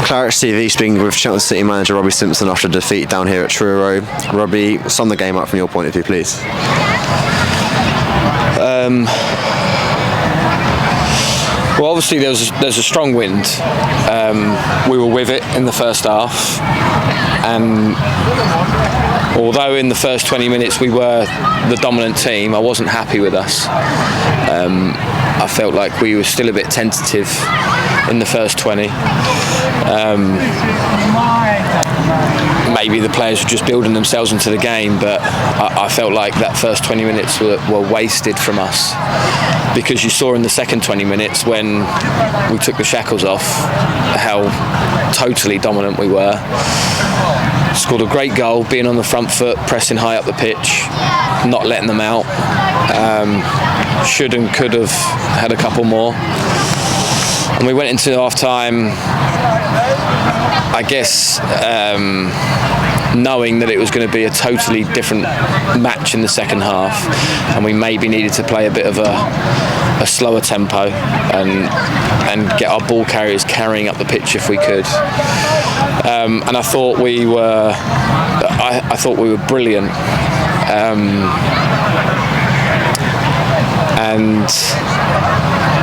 ClaretsTV speaking with Cheltenham City manager Robbie Simpson after defeat down here at Truro. Robbie, sum the game up from your point of view, please. Well, obviously there's a strong wind. We were with it in the first half, and although in the first 20 minutes we were the dominant team, I wasn't happy with us. I felt like we were still a bit tentative in the first 20. Maybe the players were just building themselves into the game, but I felt like that first 20 minutes were wasted from us, because you saw in the second 20 minutes when we took the shackles off how totally dominant we were. Scored a great goal, being on the front foot, pressing high up the pitch, not letting them out. Should and could have had a couple more. And we went into half-time, I guess, knowing that it was going to be a totally different match in the second half, and we maybe needed to play a bit of a slower tempo and get our ball carriers carrying up the pitch if we could. And I thought we were, I thought we were brilliant. And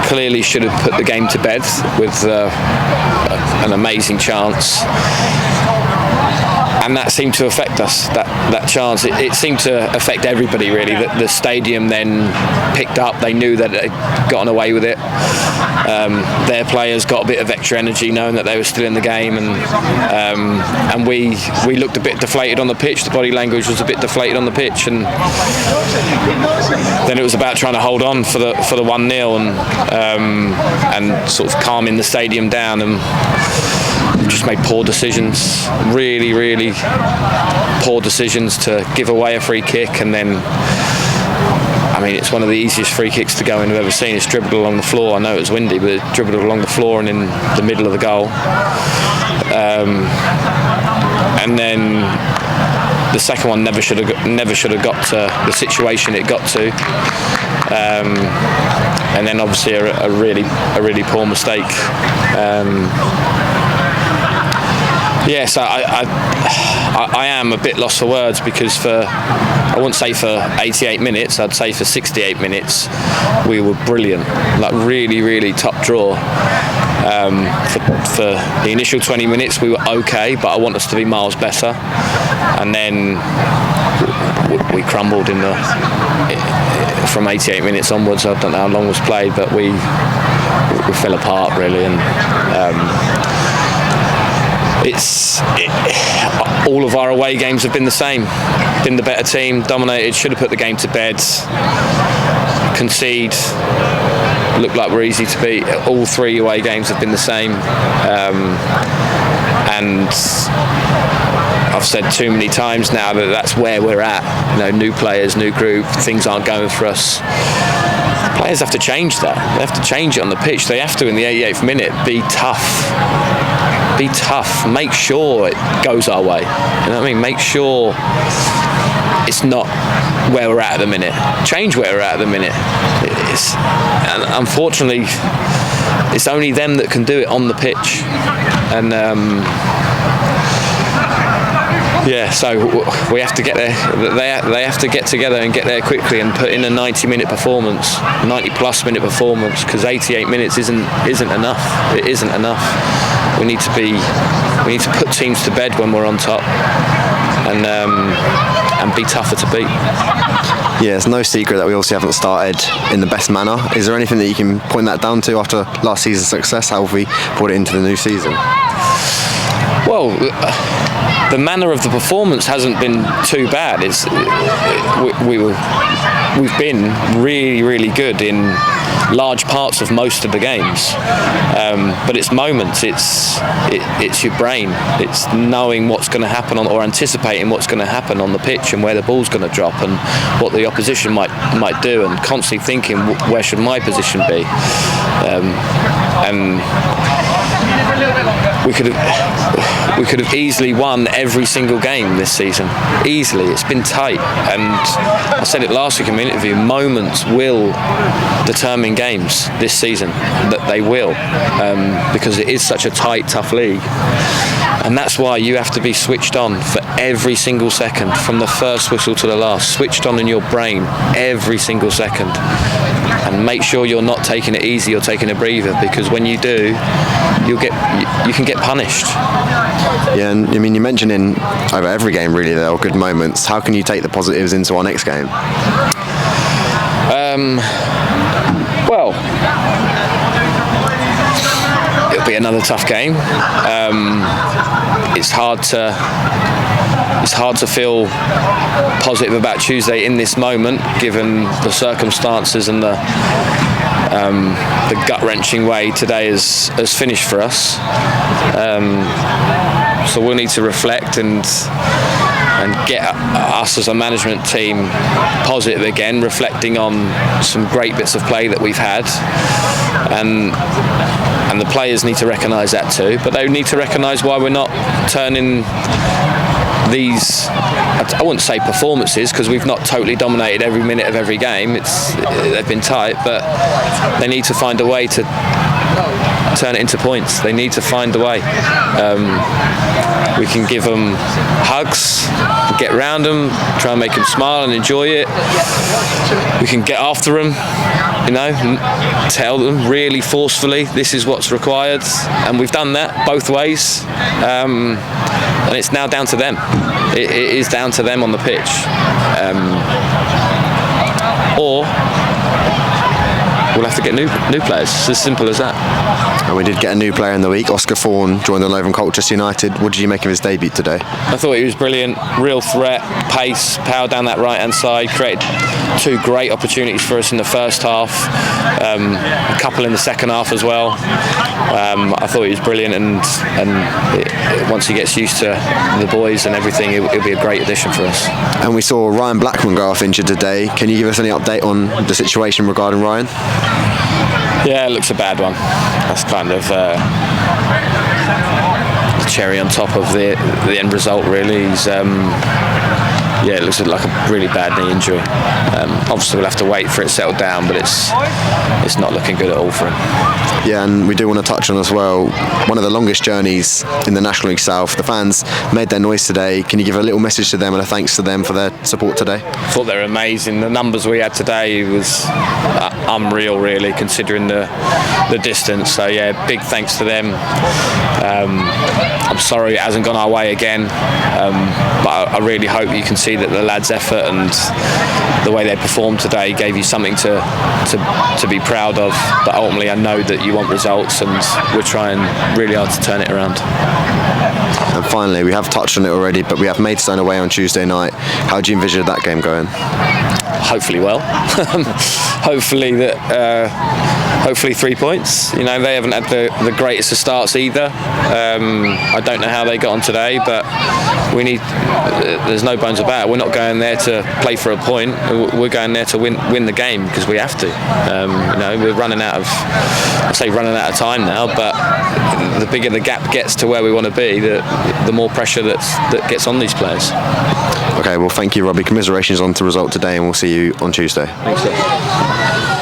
clearly should have put the game to bed with an amazing chance, and that seemed to affect us. That chance, it seemed to affect everybody really. That the stadium then picked up. They knew that they'd gotten away with it. Their players got a bit of extra energy knowing that they were still in the game, and we looked a bit deflated on the pitch. The body language was a bit deflated on the pitch, and then it was about trying to hold on for the 1-0 and sort of calming the stadium down, and we just made poor decisions, really poor decisions to give away a free kick. And then, I mean, it's one of the easiest free kicks to go in I've ever seen. It's dribbled along the floor. I know it was windy, but it dribbled along the floor and in the middle of the goal. And then the second one never should have got to the situation it got to. And then obviously a really poor mistake. Yes, I am a bit lost for words, because I wouldn't say for 88 minutes, I'd say for 68 minutes we were brilliant, like really top draw. For the initial 20 minutes we were okay, but I want us to be miles better, and then we crumbled from 88 minutes onwards. I don't know how long was played, but we fell apart really, and all of our away games have been the same. Been the better team, dominated, should have put the game to bed, concede, looked like we're easy to beat. All three away games have been the same. And I've said too many times now that that's where we're at. You know, new players, new group, things aren't going for us. Players have to change that. They have to change it on the pitch. They have to, in the 88th minute, be tough. Be tough. Make sure it goes our way. You know what I mean? Make sure it's not where we're at the minute. Change where we're at the minute. And unfortunately, it's only them that can do it on the pitch. And yeah, so we have to get there. They have to get together and get there quickly and put in a 90-minute performance, 90-plus minute performance, because 88 minutes isn't enough. It isn't enough. We need to put teams to bed when we're on top, and be tougher to beat. Yeah, it's no secret that we obviously haven't started in the best manner. Is there anything that you can point that down to after last season's success? How have we brought it into the new season? Well, the manner of the performance hasn't been too bad. We've been really good in large parts of most of the games, but it's moments. It's your brain. It's knowing what's going to happen or anticipating what's going to happen on the pitch and where the ball's going to drop and what the opposition might do, and constantly thinking, where should my position be? And we could have easily won every single game this season. Easily. It's been tight, and I said it last week in my interview, moments will determine games this season. That they will, because it is such a tight, tough league. And that's why you have to be switched on for every single second, from the first whistle to the last, switched on in your brain every single second. And make sure you're not taking it easy or taking a breather, because when you do, you can get punished. Yeah, and I mean, you mentioned in over every game really there are good moments. How can you take the positives into our next game? Well, it'll be another tough game. It's hard to feel positive about Tuesday in this moment, given the circumstances and the gut-wrenching way today has finished for us. So we'll need to reflect and get us as a management team positive again, reflecting on some great bits of play that we've had, and the players need to recognise that too, but they need to recognise why we're not turning these, I wouldn't say performances, because we've not totally dominated every minute of every game. They've been tight, but they need to find a way to turn it into points. They need to find a way. We can give them hugs, get round them, try and make them smile and enjoy it. We can get after them, tell them really forcefully this is what's required, and we've done that both ways. And it's now down to them. It is down to them on the pitch. Or we'll have to get new players. It's as simple as that. And we did get a new player in the week. Oscar Fawn joined the Lowe and Colchester United. What did you make of his debut today? I thought he was brilliant. Real threat, pace, power down that right-hand side. Created two great opportunities for us in the first half. A couple in the second half as well. I thought he was brilliant, and once he gets used to the boys and everything, it'll be a great addition for us. And we saw Ryan Blackman go off injured today. Can you give us any update on the situation regarding Ryan? Yeah, it looks a bad one. That's kind of the cherry on top of the end result, really. He's it looks like a really bad knee injury. Obviously, we'll have to wait for it to settle down, but it's not looking good at all for him. Yeah, and we do want to touch on as well, one of the longest journeys in the National League South. The fans made their noise today. Can you give a little message to them and a thanks to them for their support today? I thought they were amazing. The numbers we had today was unreal, really, considering the distance. So yeah, big thanks to them. I'm sorry it hasn't gone our way again, but I really hope you can see that the lads' effort and the way they performed today gave you something to be proud of. But ultimately, I know that you want results, and we're trying really hard to turn it around. And finally, we have touched on it already, but we have Maidstone away on Tuesday night. How do you envision that game going? Hopefully well. Hopefully 3 points. They haven't had the greatest of starts either. I don't know how they got on today, but there's no bones about it. We're not going there to play for a point. We're going there to win the game, because we have to. We're running out of time now, but the bigger the gap gets to where we want to be, the more pressure that gets on these players. Okay, well, thank you, Robbie. Commiserations on the result today, and we'll see you on Tuesday. Thanks, sir.